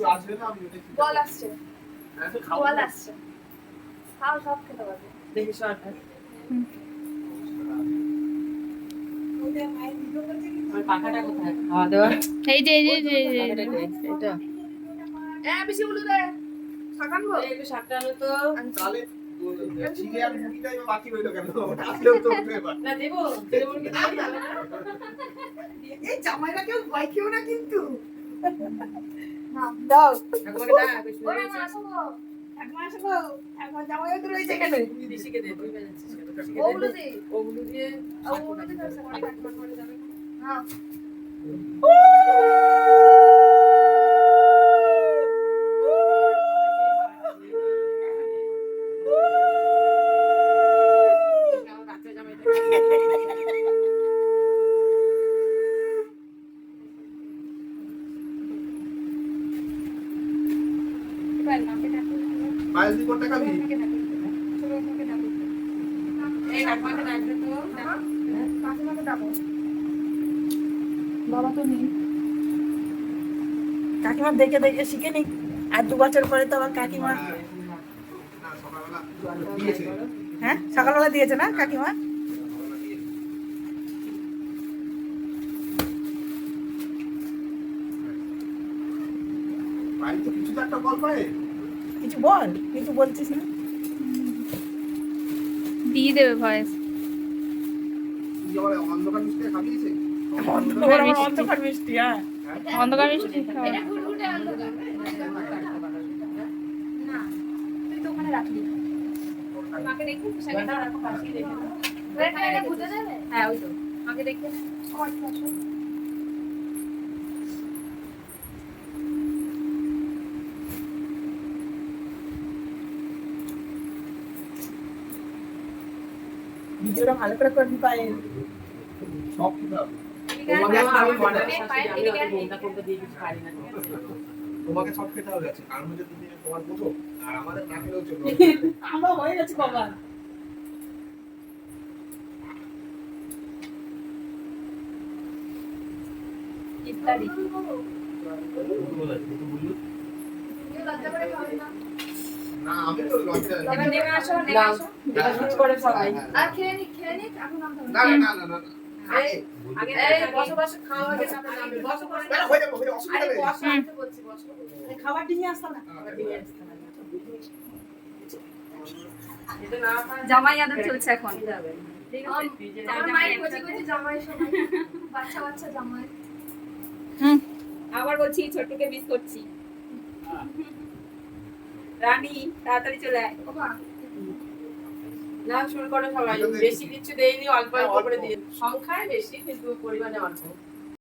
আসবে না আমি ওটা বল আসছে হ্যাঁ তো খাও বল আসছে খাও সব খেতে পারবে দেখি সরকার আমার পাখাটা কোথায় খাওয়া দাওয়া এই যে এটা বেশি উলু দে সাকানবো এই একটু শাকটা আনো তো তাহলে চিড়ে আর মুড়িটাই বা বাকি রইলো কেন ওটা আসলেও তো উঠবে এবার না দেবো দেবো কি এই জামাইরা কেউ ভয় খেও না কিন্তু না দাও ঠাকুমাকে ডাক বেশ ওরে মা আসো ঠাকুমা আসবো ঠাকুমা জামাইও তো রয়েছে এখানে দিশিকে দে তুই বাজাচ্ছিস কেন? ওগুলো দে ওগুলো দিয়ে ওগুলো দে করে যাবে হ্যাঁ রাত্রে জামাইটা এবার নামকে ডাকো পায়েল দি কোনটা খাবি নামকে ডাকো চলো নামকে ডাকো এই ঠাকুমাকে ডাকবে তো কাকিমাকে ডাকো বাবা তো নেই কাকিমা দেখে দেখে শিখে নি আর 2 বছর পরে তো আবার কাকিমা না সকালবেলা দিয়েছে হ্যাঁ সকালবেলা দিয়েছে না কাকিমা সকালবেলা দিয়েছে। পায়েল তো কিছু তো একটা বল পায়ে কিছু বল কিছু বলছিস না দিয়ে দেবে ভয়েস তুই আবার অন্ধকার মিষ্টি খাবিয়েছে অন্ধকার আমার অন্ধকার মিষ্টি হ্যাঁ অন্ধকার মিষ্টি খাওয়া এটা ঘুরঘুরে অন্ধকার না তুই তো ওখানে রাখলি মাকে দেখি সেখানে রাখো পাশে দেখে এটা বুঝে যাবে হ্যাঁ ওই তো মাকে দেখে আমার পাশে ভিডিওটা ভালো করে করবি পায়ে সব খেতে হবে তোমাকে সব খেতে হবে আছে কারণ হচ্ছে তুমি তোমার প্রথম আর আমাদের না খেলেও চলবে আমার হয়ে গেছে বাবা ইত্যাদি না আমি তো লজ্জা এবার নেমে আসো এটা শুরু করে সবাই আর খেয়ে নি এখন নাম না না না না আগে এই বসো বসো খাওয়া হয়ে গেছে আপনার নামে বসো করে না হয়ে যাবে হয়ে অসুবিধা আরে নেই বসো আমি তো বলছি বসো খাবার নিয়ে আসতো না এটা না জামাই আদর চলছে এখন জামাই জামাই সবাই বাচ্চা বাচ্চা জামাই আবার বলছি ছোট্টকে মিস করছি রানী তাড়াতাড়ি চলে আয় বাবা না শুরু করো সবাই বেশি কিছু দেইনি অল্প অল্প করে দিয়ে সংখ্যায় বেশি কিন্তু পরিমাণে অল্প